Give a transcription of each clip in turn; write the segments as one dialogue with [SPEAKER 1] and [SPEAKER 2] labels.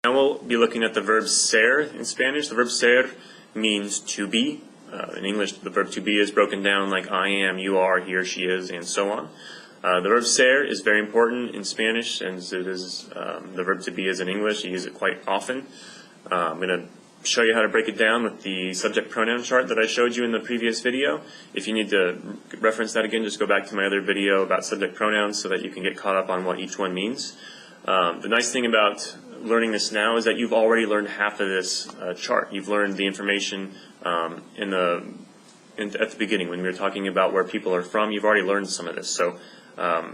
[SPEAKER 1] Now we'll be looking at the verb ser in Spanish. The verb ser means to be. In English, the verb to be is broken down like I am, you are, he or she is, and so on. The verb ser is very important in Spanish, and it is the verb to be is in English. You use it quite often. I'm going to show you how to break it down with the subject pronoun chart that I showed you in the previous video. If you need to reference that again, just go back to my other video about subject pronouns so that you can get caught up on what each one means. The nice thing about learning this now is that you've already learned half of this chart. You've learned the information at the beginning when we were talking about where people are from. You've already learned some of this, so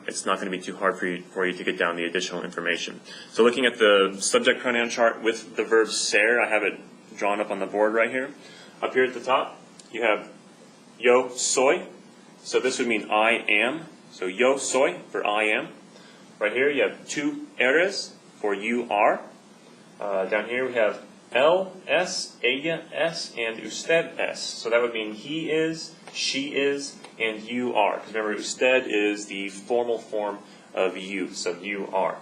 [SPEAKER 1] it's not going to be too hard for you to get down the additional information. So looking at the subject pronoun chart with the verb ser, I have it drawn up on the board right here. Up here at the top, you have yo soy. So this would mean I am. So yo soy for I am. Right here you have tú eres for you are. Down here we have él es, ella es, and usted es. So that would mean he is, she is, and you are. Because remember, usted is the formal form of you, so you are.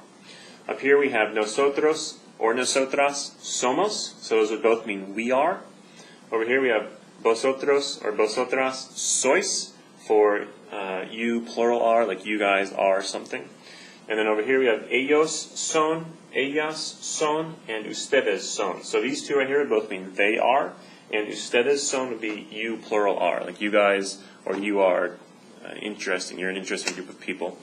[SPEAKER 1] Up here we have nosotros or nosotras somos. So those would both mean we are. Over here we have vosotros or vosotras sois for you, plural are, like you guys are something. And then over here we have ellos son, ellas son, and ustedes son. So these two right here would both mean they are, and ustedes son would be you, plural are, like you guys or you are interesting. You're an interesting group of people.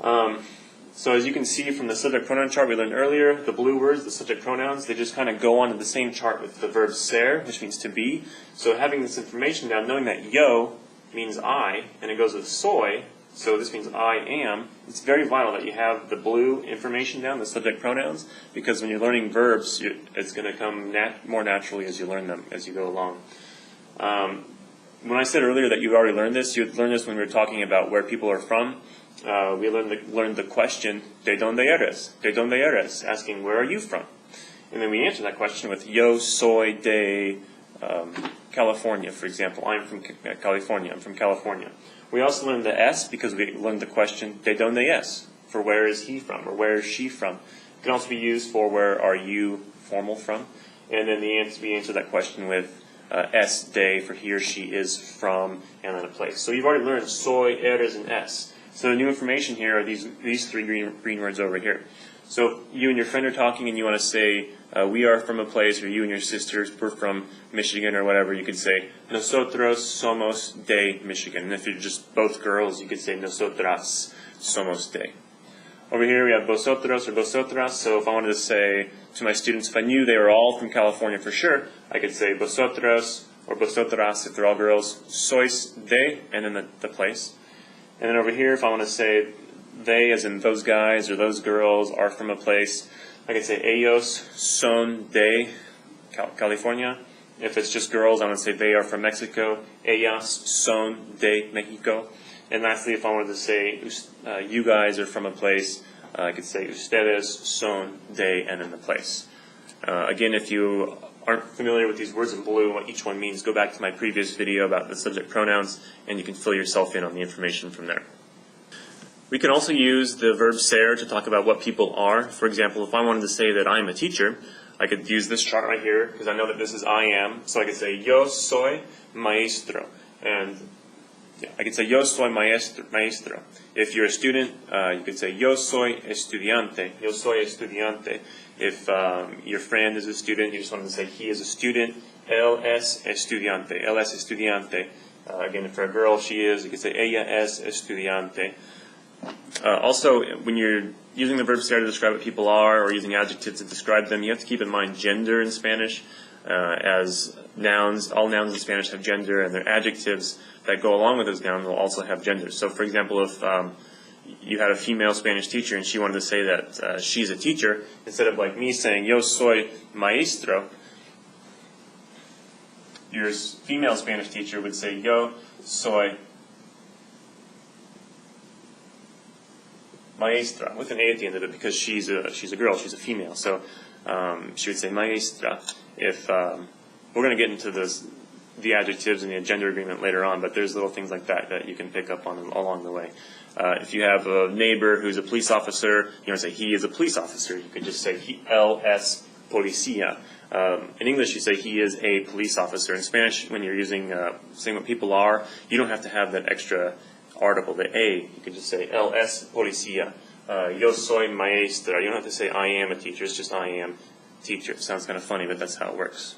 [SPEAKER 1] So as you can see from the subject pronoun chart we learned earlier, the blue words, the subject pronouns, they just kind of go onto the same chart with the verb ser, which means to be. So having this information now, knowing that yo means I, and it goes with soy, so this means I am, it's very vital that you have the blue information down, the subject pronouns, because when you're learning verbs, it's going to come more naturally as you learn them, as you go along. When I said earlier that you've already learned this, you'd learn this when we were talking about where people are from. We learned the question, ¿de dónde eres? ¿De dónde eres? Asking, where are you from? And then we answer that question with yo soy de California, for example. I'm from California. I'm from California. We also learned the es because we learned the question, ¿de dónde es? For where is he from, or where is she from? It can also be used for where are you formal from. And then we answer that question with es de for he or she is from, and then a place. So you've already learned soy, eres, and es. So the new information here are these three green words over here. So if you and your friend are talking and you want to say, we are from a place, or you and your sisters, we're from Michigan or whatever, you could say, nosotros somos de Michigan. And if you're just both girls, you could say, nosotras somos de. Over here we have vosotros or vosotras. So if I wanted to say to my students, if I knew they were all from California for sure, I could say vosotros or vosotras if they're all girls, sois de, and then the place. And then over here, if I want to say they, as in those guys or those girls, are from a place, I could say ellos son de California. If it's just girls, I want to say they are from Mexico. Ellas son de Mexico. And lastly, if I wanted to say you guys are from a place, I could say ustedes son de, and then the place. Again, if you aren't familiar with these words in blue, what each one means, go back to my previous video about the subject pronouns, and you can fill yourself in on the information from there. We can also use the verb ser to talk about what people are. For example, if I wanted to say that I'm a teacher, I could use this chart right here, because I know that this is I am, so I could say yo soy maestro. And I could say yo soy maestro. If you're a student, you could say yo soy estudiante. Yo soy estudiante. If your friend is a student, you just want to say he is a student. Él es estudiante. Él es estudiante. Again, for a girl, she is. You could say ella es estudiante. Also, when you're using the verb ser to describe what people are, or using adjectives to describe them, you have to keep in mind gender in Spanish. As nouns, all nouns in Spanish have gender, and their adjectives that go along with those nouns will also have gender. So, for example, if you had a female Spanish teacher and she wanted to say that she's a teacher, instead of like me saying yo soy maestro, your female Spanish teacher would say yo soy maestra with an A at the end of it, because she's a girl, she's a female. So she would say maestra. If we're going to get into this the adjectives and the gender agreement later on, but there's little things like that that you can pick up on along the way. If you have a neighbor who's a police officer, you don't say he is a police officer. You could just say él es policía. In English, you say he is a police officer. In Spanish, when you're using saying what people are, you don't have to have that extra article, the a. You can just say él es policía. Yo soy maestra. You don't have to say I am a teacher. It's just I am teacher. It sounds kind of funny, but that's how it works.